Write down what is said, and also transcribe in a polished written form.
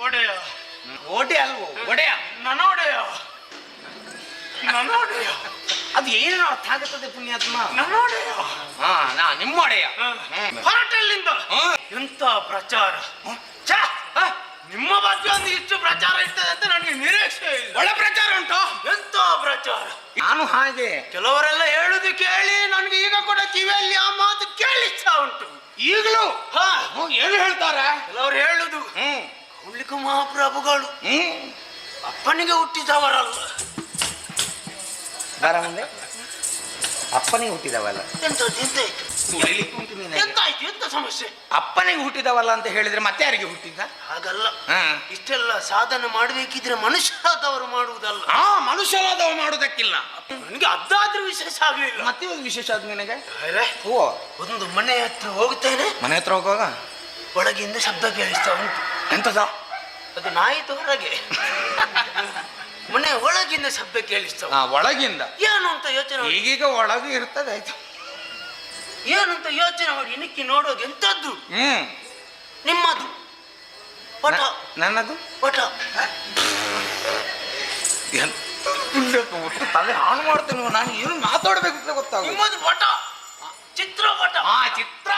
ಒಡೆಯ ಓಟೆ ಅಲ್ವೋ ಒಡೆಯ ನನ್ನ ಒಡೆಯ ನನ್ನ ಒಡೆಯ ಅದು ಏನೇನೋ ಅರ್ಥ ಆಗುತ್ತದೆ ಪುಣ್ಯಾತ್ಮ. ನನ್ನ ಒಡೆಯ ನಾ ನಿಮ್ಮ ಒಡೆಯ ಹೊರಟಲ್ಲಿಂದ ಎಂತ ಪ್ರಚಾರ ಛೆ! ನಿಮ್ಮ ಬಗ್ಗೆ ಒಂದು ಇಷ್ಟು ಪ್ರಚಾರ ಇರ್ತದೆ ಅಂತ ನನಗೆ ನಿರೀಕ್ಷೆ ಇಲ್ಲ. ಒಳ್ಳೆ ಪ್ರಚಾರ ಉಂಟು. ಎಂತ ಪ್ರಚಾರ. ನಾನು ಹಾಗೆ ಕೆಲವರೆಲ್ಲ ಹೇಳುದು ಕೇಳಿ ನನಗೆ ಈಗ ಕೂಡ ಕಿವಿಯಲ್ಲಿ ಆ ಮಾತು ಕೇಳಿಸ್ತಾ ಉಂಟು. ಈಗಲೂ ಏನು ಹೇಳ್ತಾರೆ ಕೆಲವರು ಹೇಳುದು ಕೌಲಿಕ ಮಹಾಪ್ರಭುಗಳು ಅಪ್ಪನಿಗೆ ಹುಟ್ಟಿದವರಲ್ಲ. ಬರ ಮುಂದೆ ಅಪ್ಪನಿಗೆ ಹುಟ್ಟಿದವಲ್ಲ. ಎಂತಾಯ್ತು ತುಳಿಲಿಕ್ಕೆ ಉಂಟು ನಿನಗೆ. ಎಂತಾಯ್ತು ಎಂತ ಸಮಸ್ಯೆ? ಅಪ್ಪನಿಗೆ ಹುಟ್ಟಿದವಲ್ಲ ಅಂತ ಹೇಳಿದ್ರೆ ಮತ್ತೆ ಯಾರಿಗೆ ಹುಟ್ಟಿದ್ದ? ಹಾಗಲ್ಲ, ಇಷ್ಟೆಲ್ಲ ಸಾಧನೆ ಮಾಡಬೇಕಿದ್ರೆ ಮನುಷ್ಯರಾದವರು ಮಾಡುವುದಲ್ಲ. ಮನುಷ್ಯರಾದವರು ಮಾಡುವುದಕ್ಕಿಲ್ಲ. ನನಗೆ ಅದಾದ್ರೂ ವಿಶೇಷ ಆಗ್ಲಿಲ್ಲ. ಮತ್ತೆ ಒಂದು ವಿಶೇಷ ಆದ್ ನಿನಗೆ. ಓ, ಒಂದು ಮನೆ ಹತ್ರ ಹೋಗ್ತೇನೆ. ಮನೆ ಹತ್ರ ಹೋಗುವಾಗ ಒಳಗಿಂದ ಶಬ್ದ ಕೇಳಿಸ್ತಾ ಉಂಟು. ಎಂತದ? ಅದು ನಾಯಿತು ಹೊರಗೆ. ಮನೆ ಒಳಗಿಂದ ಶಬ್ದ ಕೇಳಿಸ್ತಾ. ಒಳಗಿಂದ ಏನು ಅಂತ ಯೋಚನೆ. ಈಗೀಗ ಒಳಗೆ ಇರ್ತದೆ. ಆಯ್ತು, ಏನು ಅಂತ ಯೋಚನೆ ಮಾಡಿ ನಿಕ್ಕಿ ನೋಡೋದು. ಎಂತದ್ದು? ನಿಮ್ಮದು ಪಟ. ನನ್ನದು ಪಟ. ತಲೆ ಹಾಳು ಮಾಡ್ತೇನೆ ನಾನು. ಏನು ಮಾತಾಡ್ಬೇಕು ಗೊತ್ತಾಗ. ನಿಮ್ಮದು ಪಟ, ಚಿತ್ರಪಟ. ಚಿತ್ರ